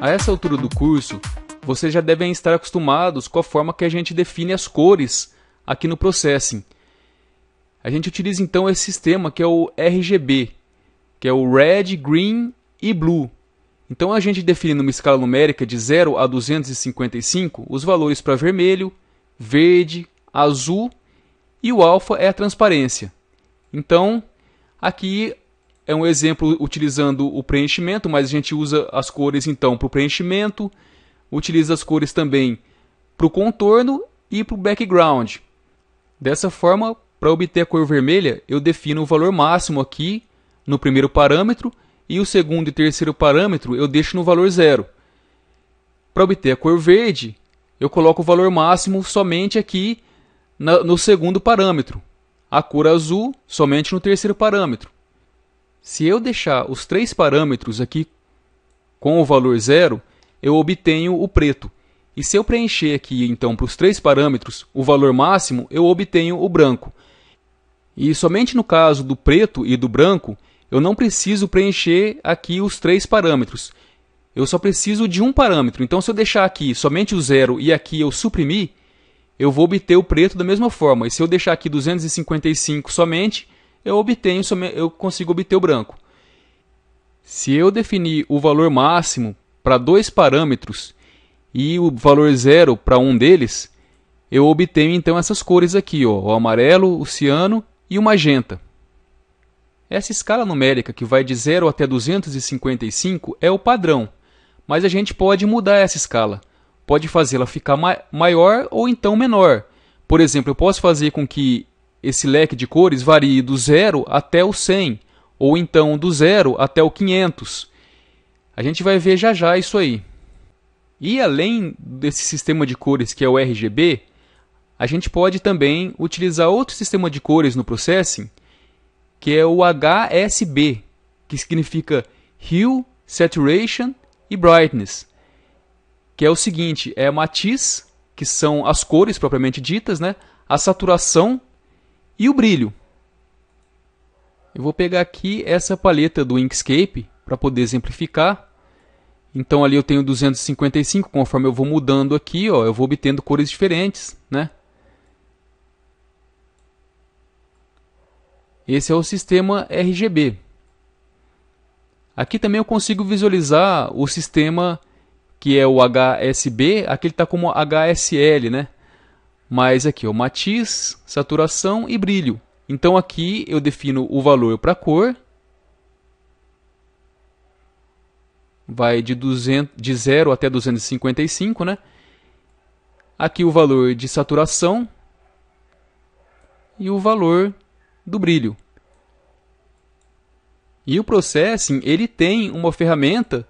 A essa altura do curso, vocês já devem estar acostumados com a forma que a gente define as cores aqui no Processing. A gente utiliza então esse sistema que é o RGB, que é o Red, Green e Blue. Então a gente define numa escala numérica de 0 a 255 os valores para vermelho, verde, azul e o alfa é a transparência. Então aqui é um exemplo utilizando o preenchimento, mas a gente usa as cores então para o preenchimento, utiliza as cores também para o contorno e para o background. Dessa forma, para obter a cor vermelha, eu defino o valor máximo aqui no primeiro parâmetro e o segundo e terceiro parâmetro eu deixo no valor 0. Para obter a cor verde, eu coloco o valor máximo somente aqui no segundo parâmetro. A cor azul somente no terceiro parâmetro. Se eu deixar os três parâmetros aqui com o valor 0, eu obtenho o preto. E se eu preencher aqui então para os três parâmetros o valor máximo, eu obtenho o branco. E somente no caso do preto e do branco, eu não preciso preencher aqui os três parâmetros. Eu só preciso de um parâmetro. Então se eu deixar aqui somente o 0 e aqui eu suprimir, eu vou obter o preto da mesma forma. E se eu deixar aqui 255 somente, eu consigo obter o branco. Se eu definir o valor máximo para dois parâmetros e o valor 0 para um deles, eu obtenho então essas cores aqui, ó, o amarelo, o ciano e o magenta. Essa escala numérica que vai de 0 até 255 é o padrão, mas a gente pode mudar essa escala. Pode fazê-la ficar maior ou então menor. Por exemplo, eu posso fazer com que esse leque de cores varie do 0 até o 100, ou então do 0 até o 500. A gente vai ver já já isso aí. E além desse sistema de cores que é o RGB, a gente pode também utilizar outro sistema de cores no Processing, que é o HSB, que significa Hue, Saturation e Brightness. Que é o seguinte, é a matiz, que são as cores propriamente ditas, né? A saturação e o brilho. Eu vou pegar aqui essa paleta do Inkscape para poder exemplificar. Então ali eu tenho 255, conforme eu vou mudando aqui, ó, eu vou obtendo cores diferentes, né? Esse é o sistema RGB. Aqui também eu consigo visualizar o sistema que é o HSB, aqui ele está como HSL, né? Mas aqui, ó, matiz, saturação e brilho. Então aqui eu defino o valor para a cor. Vai de 0 até 255, né? Aqui o valor de saturação e o valor do brilho. E o Processing, ele tem uma ferramenta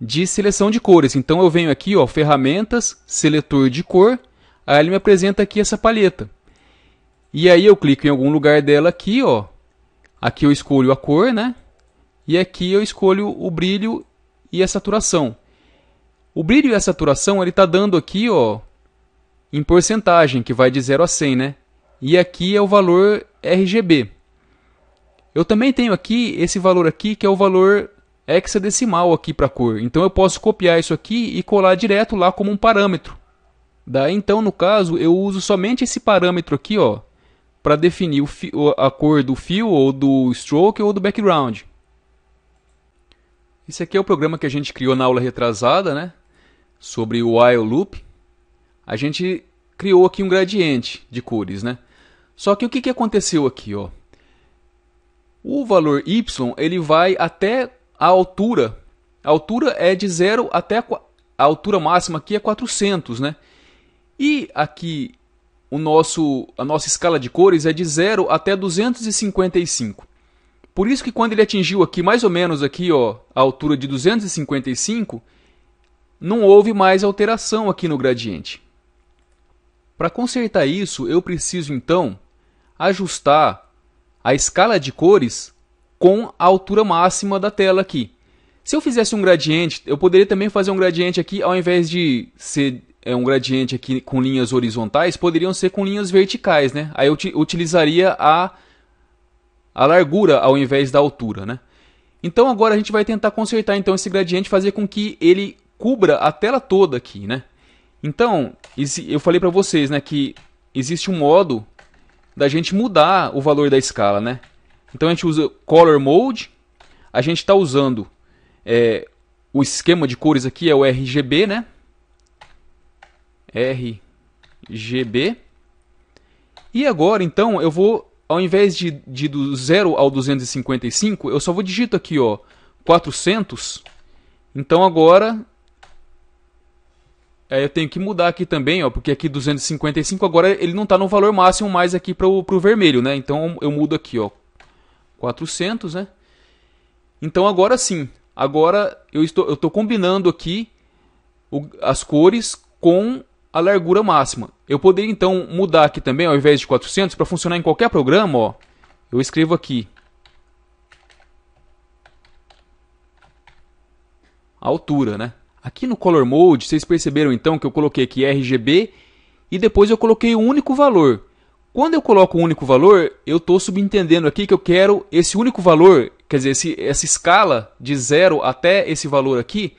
de seleção de cores. Então eu venho aqui, ó, ferramentas, seletor de cor. Aí ele me apresenta aqui essa paleta. E aí eu clico em algum lugar dela aqui, ó. Aqui eu escolho a cor, né? E aqui eu escolho o brilho e a saturação. O brilho e a saturação ele está dando aqui, ó, em porcentagem, que vai de 0 a 100, né? E aqui é o valor RGB. Eu também tenho aqui esse valor aqui, que é o valor hexadecimal aqui para a cor. Então eu posso copiar isso aqui e colar direto lá como um parâmetro. Daí então, no caso, eu uso somente esse parâmetro aqui, ó, para definir a cor do fio, ou do stroke, ou do background. Esse aqui é o programa que a gente criou na aula retrasada, né? Sobre o while loop. A gente criou aqui um gradiente de cores, né? Só que o que aconteceu aqui, ó? O valor y ele vai até a altura. A altura é de 0 até a altura máxima aqui é 400, né? E aqui a nossa escala de cores é de 0 até 255. Por isso que quando ele atingiu aqui mais ou menos aqui, ó, a altura de 255, não houve mais alteração aqui no gradiente. Para consertar isso, eu preciso então ajustar a escala de cores com a altura máxima da tela aqui. Se eu fizesse um gradiente, eu poderia também fazer um gradiente aqui, ao invés de ser um gradiente aqui com linhas horizontais, poderiam ser com linhas verticais, né? Aí eu utilizaria a largura ao invés da altura, né? Então agora a gente vai tentar consertar então esse gradiente, fazer com que ele cubra a tela toda aqui, né? Então, eu falei para vocês, né, que existe um modo da gente mudar o valor da escala, né? Então a gente usa Color Mode, a gente está usando o esquema de cores aqui, é o RGB, né? RGB. E agora, então, eu vou, ao invés de do 0 ao 255, eu só vou digito aqui, ó, 400. Então agora eu tenho que mudar aqui também, ó, porque aqui 255 agora ele não está no valor máximo mais aqui para o vermelho, né? Então eu mudo aqui, ó, 400, né? Então agora sim, agora eu estou combinando aqui as cores com a largura máxima. Eu poderia então mudar aqui também, ao invés de 400, para funcionar em qualquer programa, ó, eu escrevo aqui a altura, né? Aqui no Color Mode, vocês perceberam então que eu coloquei aqui RGB e depois eu coloquei um único valor. Quando eu coloco um único valor, eu estou subentendendo aqui que eu quero esse único valor, quer dizer, essa escala de 0 até esse valor aqui,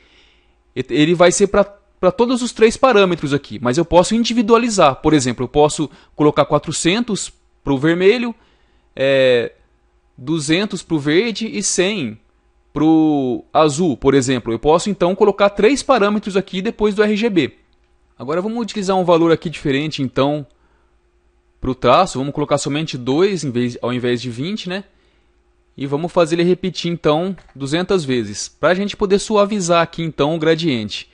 ele vai ser para todos os três parâmetros aqui, mas eu posso individualizar. Por exemplo, eu posso colocar 400 para o vermelho, 200 para o verde e 100 para o azul, por exemplo. Eu posso então colocar três parâmetros aqui depois do RGB. Agora vamos utilizar um valor aqui diferente então para o traço. Vamos colocar somente 2 ao invés de 20, né? E vamos fazer ele repetir então 200 vezes, para a gente poder suavizar aqui então o gradiente.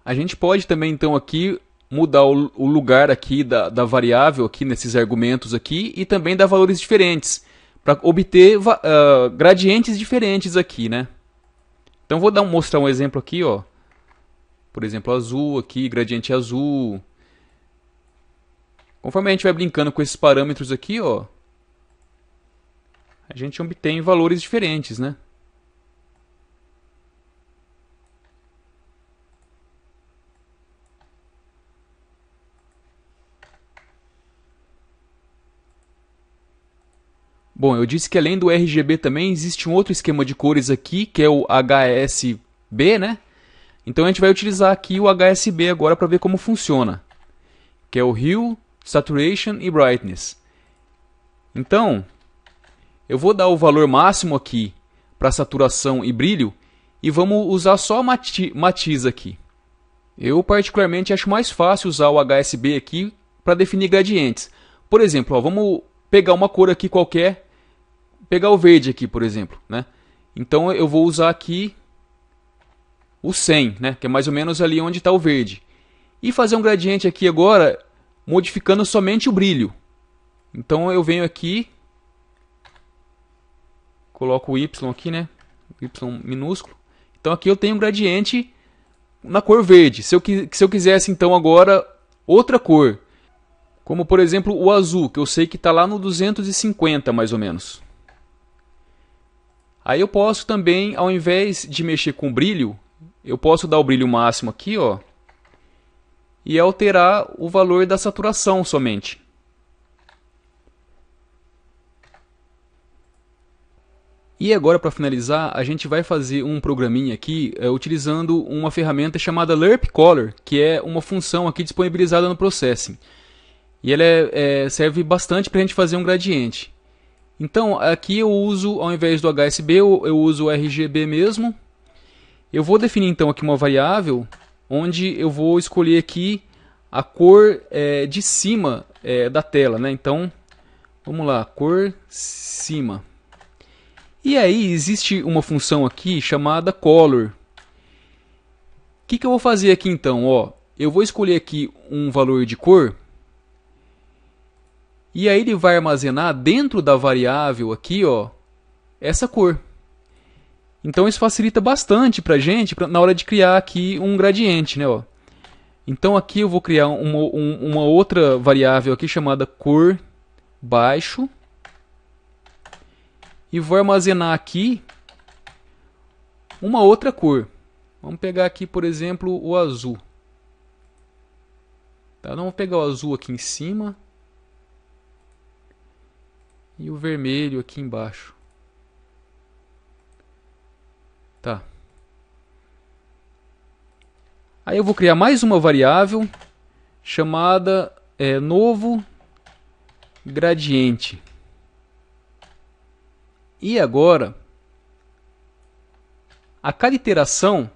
A gente pode também então aqui mudar o lugar aqui da variável aqui nesses argumentos aqui e também dar valores diferentes, para obter gradientes diferentes aqui, né? Então vou mostrar um exemplo aqui, ó. Por exemplo, azul aqui, gradiente azul. Conforme a gente vai brincando com esses parâmetros aqui, ó, a gente obtém valores diferentes, né? Bom, eu disse que além do RGB também existe um outro esquema de cores aqui, que é o HSB, né? Então a gente vai utilizar aqui o HSB agora para ver como funciona, que é o Hue, Saturation e Brightness. Então, eu vou dar o valor máximo aqui para saturação e brilho e vamos usar só matiz aqui. Eu particularmente acho mais fácil usar o HSB aqui para definir gradientes. Por exemplo, ó, vamos pegar uma cor aqui qualquer, pegar o verde aqui, por exemplo, né? Então eu vou usar aqui o 100, né? Que é mais ou menos ali onde está o verde. E fazer um gradiente aqui agora, modificando somente o brilho. Então eu venho aqui, coloco o Y aqui, né? Y minúsculo. Então aqui eu tenho um gradiente na cor verde. Se eu quisesse então agora outra cor, como por exemplo o azul, que eu sei que está lá no 250 mais ou menos. Aí eu posso também, ao invés de mexer com brilho, eu posso dar o brilho máximo aqui, ó, e alterar o valor da saturação somente. E agora, para finalizar, a gente vai fazer um programinha aqui utilizando uma ferramenta chamada Lerp Color, que é uma função aqui disponibilizada no Processing. E ela serve bastante para a gente fazer um gradiente. Então, aqui eu uso, ao invés do HSB, eu uso o RGB mesmo. Eu vou definir então aqui uma variável, onde eu vou escolher aqui a cor de cima da tela, né? Então, vamos lá, cor cima. E aí existe uma função aqui chamada Color. O que eu vou fazer aqui então? Ó, eu vou escolher aqui um valor de cor. E aí ele vai armazenar dentro da variável aqui, ó, essa cor. Então isso facilita bastante para a gente na hora de criar aqui um gradiente, né? Ó. Então aqui eu vou criar uma outra variável aqui chamada cor baixo. E vou armazenar aqui uma outra cor. Vamos pegar aqui, por exemplo, o azul. Tá? Então, vamos pegar o azul aqui em cima. E o vermelho aqui embaixo. Tá. Aí eu vou criar mais uma variável chamada novo gradiente. E agora, a cada iteração,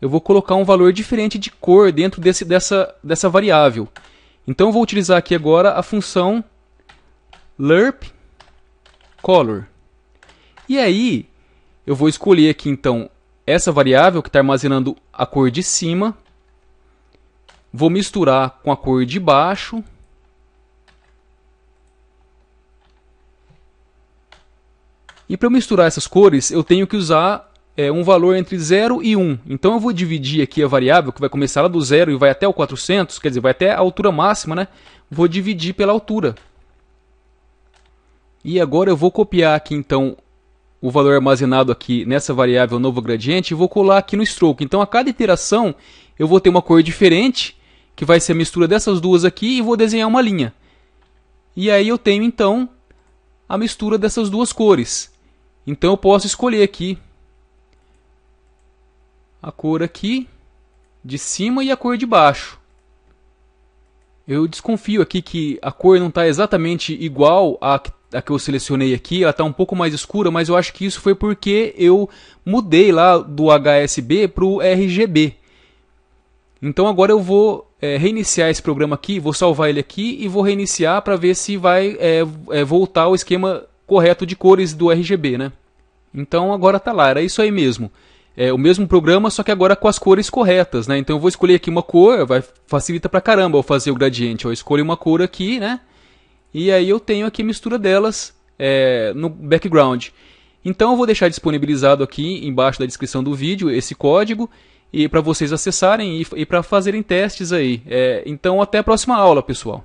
eu vou colocar um valor diferente de cor dentro dessa variável. Então eu vou utilizar aqui agora a função lerp color. E aí, eu vou escolher aqui então essa variável que está armazenando a cor de cima. Vou misturar com a cor de baixo. E para eu misturar essas cores, eu tenho que usar um valor entre 0 e 1. Então eu vou dividir aqui a variável, que vai começar lá do 0 e vai até o 400, quer dizer, vai até a altura máxima, né? Vou dividir pela altura. E agora eu vou copiar aqui então o valor armazenado aqui nessa variável novo gradiente e vou colar aqui no stroke. Então a cada iteração eu vou ter uma cor diferente, que vai ser a mistura dessas duas aqui, e vou desenhar uma linha. E aí eu tenho então a mistura dessas duas cores. Então eu posso escolher aqui a cor aqui de cima e a cor de baixo. Eu desconfio aqui que a cor não está exatamente igual à que eu selecionei aqui, ela está um pouco mais escura, mas eu acho que isso foi porque eu mudei lá do HSB para o RGB. Então agora eu vou reiniciar esse programa aqui, vou salvar ele aqui e vou reiniciar para ver se vai voltar ao esquema correto de cores do RGB, né? Então agora está lá, era isso aí mesmo. O mesmo programa, só que agora com as cores corretas, né? Então eu vou escolher aqui uma cor, facilita pra caramba eu fazer o gradiente. Eu escolho uma cor aqui, né? E aí eu tenho aqui a mistura delas no background. Então eu vou deixar disponibilizado aqui embaixo da descrição do vídeo esse código e para vocês acessarem e para fazerem testes aí. Então até a próxima aula, pessoal.